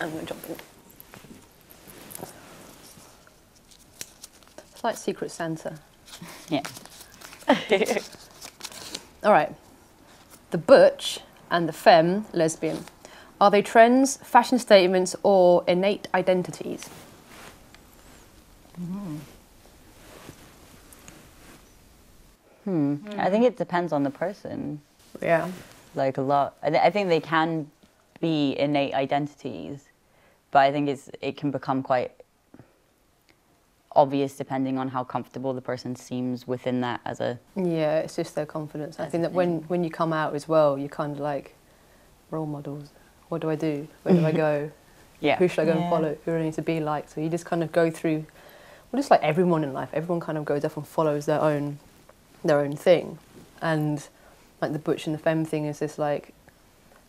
I'm going to jump in. It's like Secret Santa. Yeah. All right. The butch and the femme lesbian. Are they trends, fashion statements, or innate identities? I think it depends on the person. Yeah. Like a lot. I think they can be innate identities, but I think it can become quite obvious depending on how comfortable the person seems within that as a... Yeah, it's just their confidence. I think that when you come out as well, you're kind of like role models. What do I do? Where do I go? Yeah. Who should I go and follow? Who do I need to be like? So you just kind of go through, well, just like everyone in life, everyone kind of goes off and follows their own thing. And like the butch and the femme thing is just like,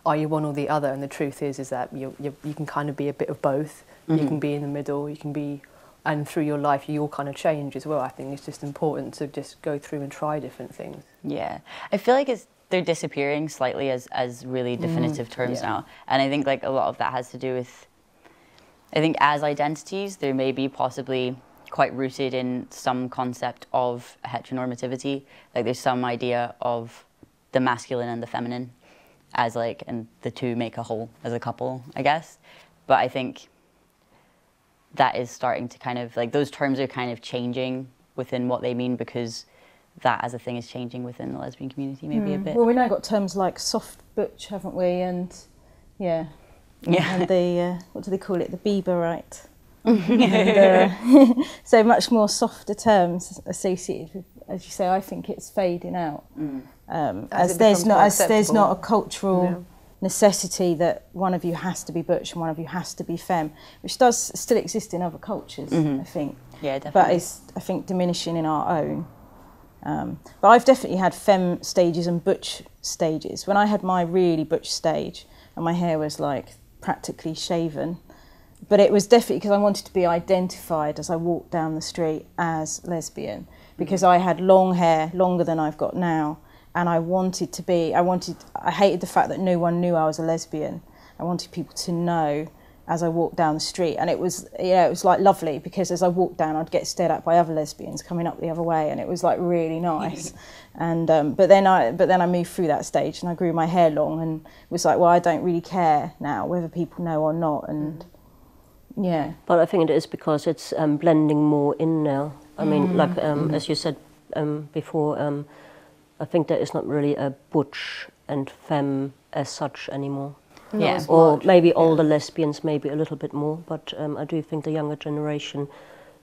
are you one or the other? And the truth is that you can kind of be a bit of both. You can be in the middle, you can be, and through your life you all kind of change as well. I think it's just important to just go through and try different things. Yeah. I feel like they're disappearing slightly as really definitive terms now. And I think like a lot of that has to do with, I think as identities, there may be possibly quite rooted in some concept of heteronormativity. Like there's some idea of the masculine and the feminine as like, and the two make a whole as a couple, I guess. But I think that is starting to kind of, like those terms are kind of changing within what they mean, because that as a thing is changing within the lesbian community maybe a bit. Well, we've now got terms like soft butch, haven't we? And and the, what do they call it? The Bieberite. And, so much more softer terms associated with, as you say, I think it's fading out. As there's not a cultural necessity that one of you has to be butch and one of you has to be femme, which does still exist in other cultures, I think. Yeah, definitely. But it's, I think, diminishing in our own. But I've definitely had femme stages and butch stages. When I had my really butch stage and my hair was like practically shaven, but it was definitely because I wanted to be identified as I walked down the street as lesbian, because I had long hair, longer than I've got now, and I wanted to be, I hated the fact that no one knew I was a lesbian. I wanted people to know as I walked down the street, and it was, it was like lovely, because as I walked down I'd get stared at by other lesbians coming up the other way, and it was like really nice. And but then I moved through that stage and I grew my hair long and was like, well, I don't really care now whether people know or not. And yeah. But I think it is because it's blending more in now. I mean, like as you said before, I think there is not really a butch and femme as such anymore. Yeah. Or maybe older lesbians, maybe a little bit more, but I do think the younger generation,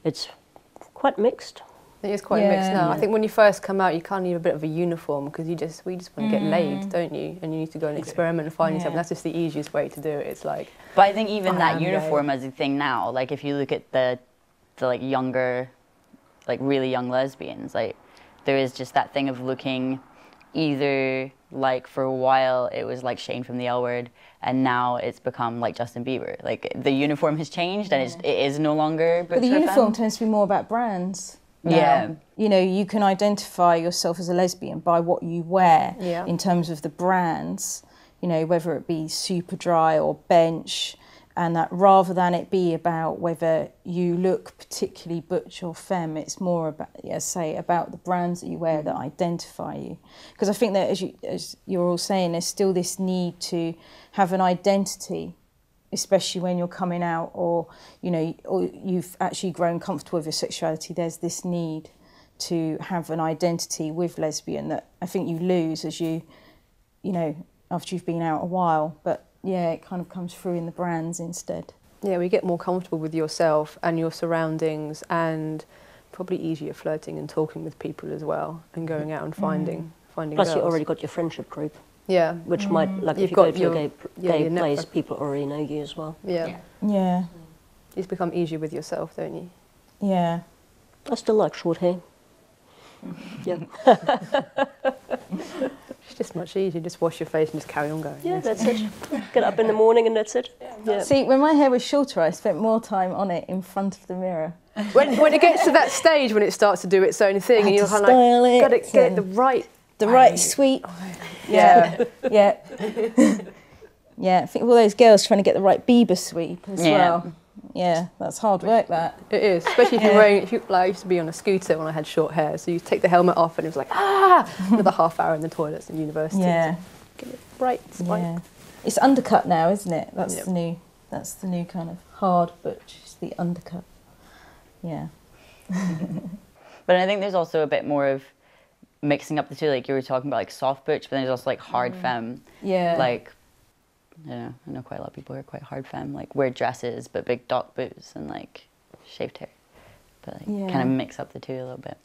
it's quite mixed. It is quite mixed now. I think when you first come out, you can't need a bit of a uniform, because we just want to get laid, don't you? And you need to go and experiment and find yourself. And that's just the easiest way to do it. It's like. But I think even that uniform as a thing now, like if you look at the like younger, like really young lesbians, like there is just that thing of looking either like, for a while it was like Shane from the L Word, and now it's become like Justin Bieber. Like the uniform has changed, and it is no longer. But the uniform tends to be more about brands. Now. Yeah. You know, you can identify yourself as a lesbian by what you wear in terms of the brands, you know, whether it be Superdry or Bench, and that rather than it be about whether you look particularly butch or femme, it's more about, about the brands that you wear that identify you. Because I think that, as you're all saying, there's still this need to have an identity, especially when you're coming out, or you know, or you've actually grown comfortable with your sexuality. There's this need to have an identity with lesbian that I think you lose as you know, after you've been out a while. But yeah, it kind of comes through in the brands instead. Yeah, we get more comfortable with yourself and your surroundings, and probably easier flirting and talking with people as well, and going out and finding Plus girls. you already got your friendship group. Yeah. Which might, like if you go to a gay place, people already know you as well. Yeah. It's become easier with yourself, don't you? Yeah. I still like short hair. Yeah. It's just much easier. Just wash your face and just carry on going. Yeah, that's it. Get up in the morning and that's it. Yeah. See, when my hair was shorter, I spent more time on it in front of the mirror. When it gets to that stage when it starts to do its own thing, and you're kind of like, got to get the right sweet. Yeah. Yeah. Yeah, I think all those girls trying to get the right Bieber sweep as Yeah. well. Yeah, that's hard work, that. It is, especially if you're wearing, like, I used to be on a scooter when I had short hair, so you take the helmet off and it was like, another half hour in the toilets in university. Yeah. Get it right, spike. Yeah. It's undercut now, isn't it? That's Yep. that's the new kind of hard butch, it's the undercut. Yeah. But I think there's also a bit more of mixing up the two, like you were talking about, like soft butch, but then there's also like hard femme. Yeah. Like, I know quite a lot of people who are quite hard femme, like wear dresses but big dark boots and like shaved hair. But like Yeah. kind of mix up the two a little bit.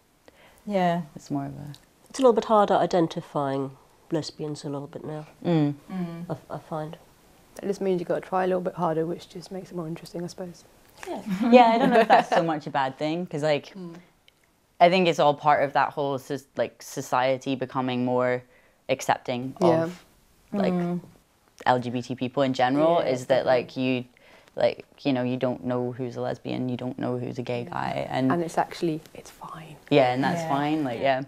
Yeah. It's more of a... It's a little bit harder identifying lesbians a little bit now, I find. That just means you've got to try a little bit harder, which just makes it more interesting, I suppose. Yeah, I don't know if that's so much a bad thing, because like I think it's all part of that whole like society becoming more accepting of like LGBT people in general. Yeah, is that like you don't know who's a lesbian, you don't know who's a gay guy, and it's fine. yeah, and that's Yeah. fine. Like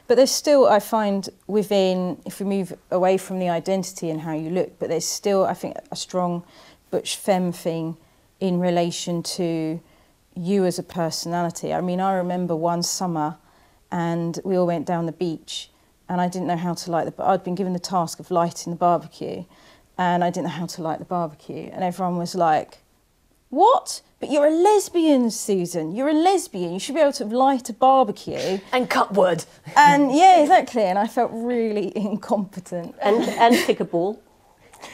But there's still, I find, within, if we move away from the identity and how you look, but there's still, I think, a strong butch femme thing in relation to you as a personality. I mean, I remember one summer and we all went down the beach and I didn't know how to light I'd been given the task of lighting the barbecue and I didn't know how to light the barbecue. And everyone was like, what? But you're a lesbian, Susan. You're a lesbian. You should be able to light a barbecue. And cut wood. And yeah, exactly. And I felt really incompetent. And kick a ball.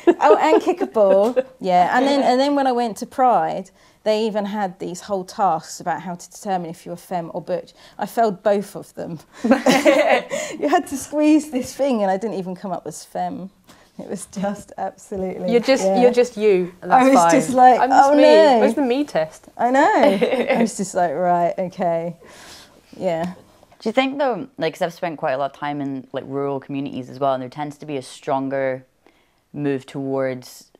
Oh, and kick a ball. Yeah. And then when I went to Pride, they even had these whole tasks about how to determine if you were femme or butch. I failed both of them. You had to squeeze this thing and I didn't even come up as femme. It was just absolutely... You're just you, and that's I was fine. just like, I'm just oh me. no. Where's the me test? I know. I was just like, right, okay. Yeah. do you think though, like, 'cause I've spent quite a lot of time in like rural communities as well, and there tends to be a stronger move towards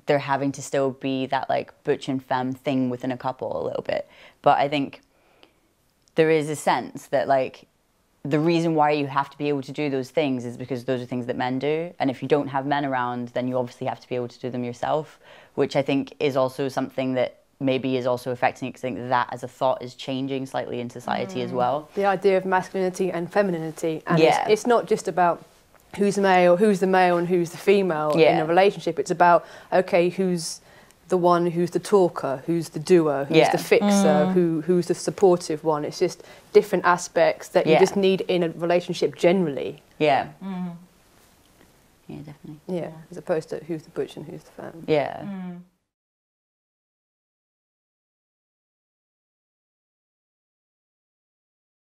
there having to still be that like butch and femme thing within a couple a little bit. But I think there is a sense that like the reason why you have to be able to do those things is because those are things that men do. And if you don't have men around, then you obviously have to be able to do them yourself, which I think is also something that maybe is also affecting it, because I think that as a thought is changing slightly in society as well. The idea of masculinity and femininity. And Yeah. it's not just about who's the male and who's the female in a relationship. It's about, okay, who's the one who's the talker, who's the doer, who's the fixer, who's the supportive one. It's just different aspects that you just need in a relationship generally. Yeah. Yeah, definitely. Yeah, as opposed to who's the butch and who's the femme. Yeah.